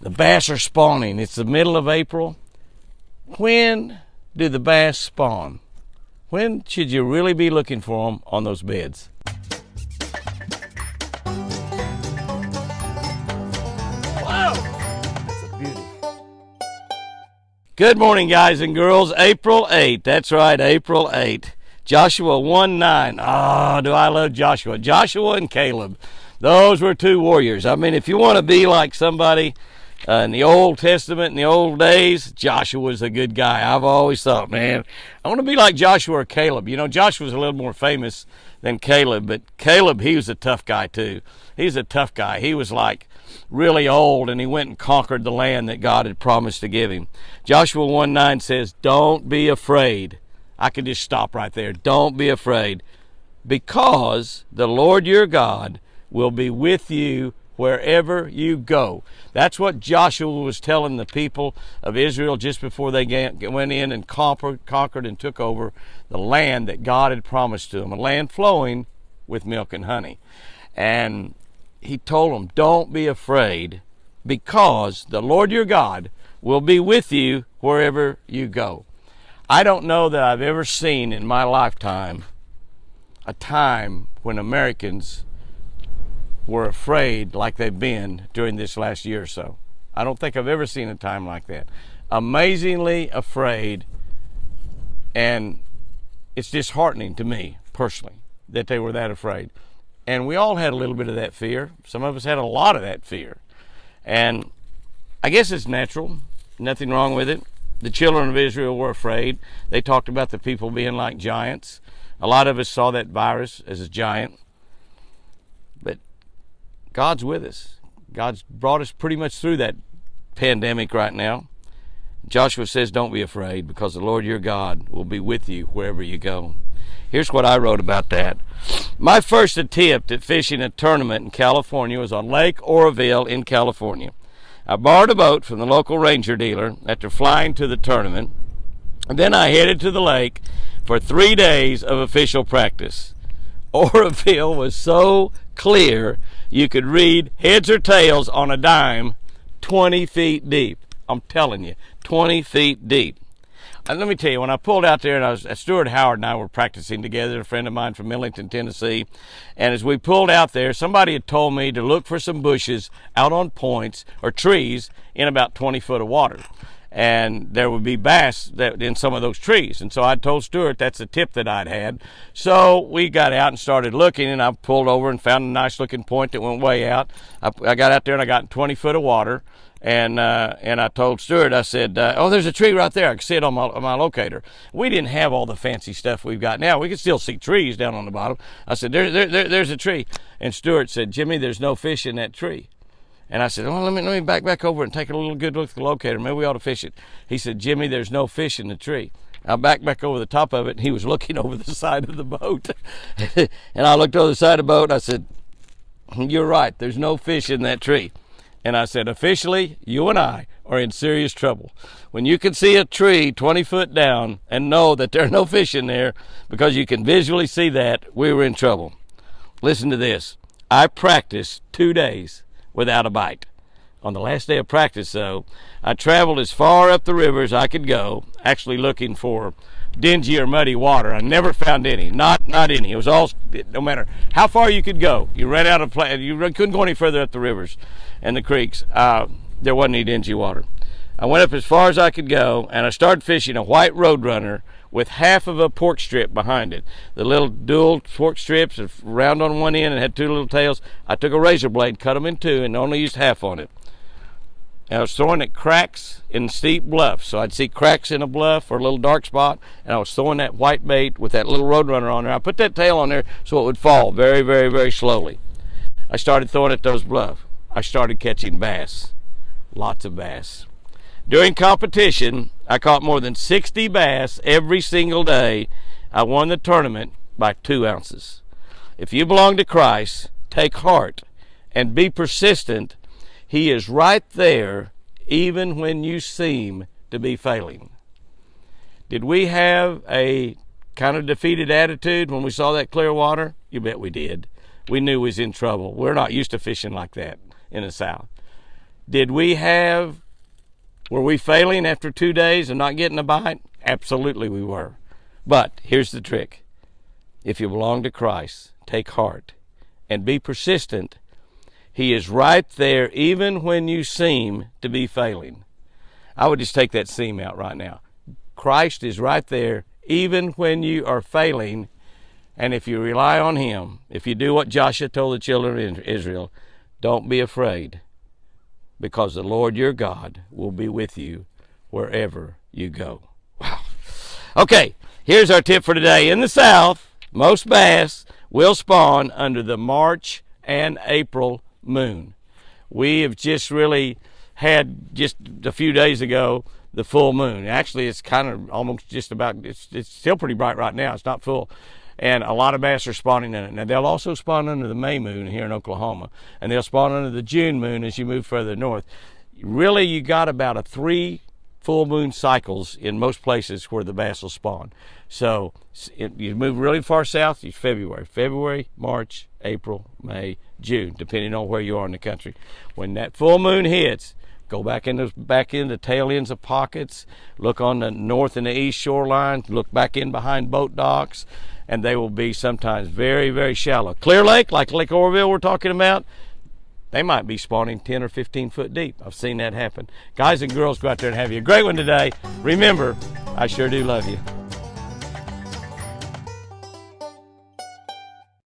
The bass are spawning. It's the middle of April. When do the bass spawn? When should you really be looking for them on those beds? Whoa! That's a beauty. Good morning, guys and girls. April 8th. That's right, April 8th. Joshua 1:9. Oh, do I love Joshua. Joshua and Caleb. Those were two warriors. I mean, if you want to be like somebody in the Old Testament, in the old days, Joshua was a good guy. I've always thought, man, I want to be like Joshua or Caleb. You know, Joshua was a little more famous than Caleb, but Caleb, he was a tough guy too. He's a tough guy. He was like really old, and he went and conquered the land that God had promised to give him. Joshua 1:9 says, don't be afraid. I could just stop right there. Don't be afraid, because the Lord your God will be with you wherever you go. That's what Joshua was telling the people of Israel just before they went in and conquered and took over the land that God had promised to them, a land flowing with milk and honey. And he told them, don't be afraid, because the Lord your God will be with you wherever you go. I don't know that I've ever seen in my lifetime a time when Americans were afraid like they've been during this last year or so. I don't think I've ever seen a time like that. Amazingly afraid, and it's disheartening to me personally that they were that afraid. And we all had a little bit of that fear. Some of us had a lot of that fear. And I guess it's natural. Nothing wrong with it. The children of Israel were afraid. They talked about the people being like giants. A lot of us saw that virus as a giant. But God's with us. God's brought us pretty much through that pandemic right now. Joshua says, don't be afraid, because the Lord your God will be with you wherever you go. Here's what I wrote about that. My first attempt at fishing a tournament in California was on Lake Oroville in California. I borrowed a boat from the local ranger dealer after flying to the tournament, and then I headed to the lake for 3 days of official practice. Oroville was so clear you could read heads or tails on a dime 20 feet deep. I'm telling you, 20 feet deep. And let me tell you, when I pulled out there, and Stuart Howard and I were practicing together, a friend of mine from Millington, Tennessee, and as we pulled out there, somebody had told me to look for some bushes out on points or trees in about 20 foot of water. And there would be bass in some of those trees. And so I told Stuart that's the tip that I'd had. So we got out and started looking, and I pulled over and found a nice looking point that went way out. I got out there and I got in 20 foot of water. And I told Stuart, I said, oh, there's a tree right there. I can see it on my locator. We didn't have all the fancy stuff we've got now. We could still see trees down on the bottom. I said, there's a tree. And Stuart said, Jimmy, there's no fish in that tree. And I said, well, let me back over and take a little good look at the locator. Maybe we ought to fish it. He said, Jimmy, there's no fish in the tree. I backed back over the top of it, and he was looking over the side of the boat. And I looked over the side of the boat, and I said, you're right, there's no fish in that tree. And I said, officially, you and I are in serious trouble. When you can see a tree 20 foot down and know that there are no fish in there because you can visually see that, we were in trouble. Listen to this. I practiced 2 days without a bite. On the last day of practice, though, I traveled as far up the river as I could go, actually looking for dingy or muddy water. I never found any, not any. It was all, no matter how far you could go, you ran out of you couldn't go any further up the rivers and the creeks. There wasn't any dingy water. I went up as far as I could go, and I started fishing a white roadrunner with half of a pork strip behind it. The little dual pork strips, round on one end and had two little tails. I took a razor blade, cut them in two, and only used half on it. And I was throwing at cracks in steep bluffs. So I'd see cracks in a bluff or a little dark spot, and I was throwing that white bait with that little roadrunner on there. I put that tail on there so it would fall very, very, very slowly. I started throwing at those bluffs. I started catching bass, lots of bass. During competition, I caught more than 60 bass every single day. I won the tournament by 2 ounces. If you belong to Christ, take heart and be persistent. He is right there even when you seem to be failing. Did we have a kind of defeated attitude when we saw that clear water? You bet we did. We knew we was in trouble. We're not used to fishing like that in the South. Were we failing after 2 days and not getting a bite? Absolutely we were. But here's the trick. If you belong to Christ, take heart and be persistent. He is right there even when you seem to be failing. I would just take that seam out right now. Christ is right there even when you are failing. And if you rely on Him, if you do what Joshua told the children of Israel, don't be afraid, because the Lord your God will be with you wherever you go. Wow. Okay, here's our tip for today. In the South, most bass will spawn under the March and April moon. We have just really had, just a few days ago, the full moon. Actually, it's kind of almost just about, it's still pretty bright right now. It's not full. And a lot of bass are spawning in it. Now, they'll also spawn under the May moon here in Oklahoma. And they'll spawn under the June moon as you move further north. Really, you got about 3 full moon cycles in most places where the bass will spawn. So you move really far south, it's February, March, April, May, June, depending on where you are in the country. When that full moon hits, go back in the tail ends of pockets, look on the north and the east shoreline, look back in behind boat docks, and they will be sometimes very, very shallow. Clear lake, like Lake Oroville we're talking about, they might be spawning 10 or 15 foot deep. I've seen that happen. Guys and girls, go out there and have you a great one today. Remember, I sure do love you.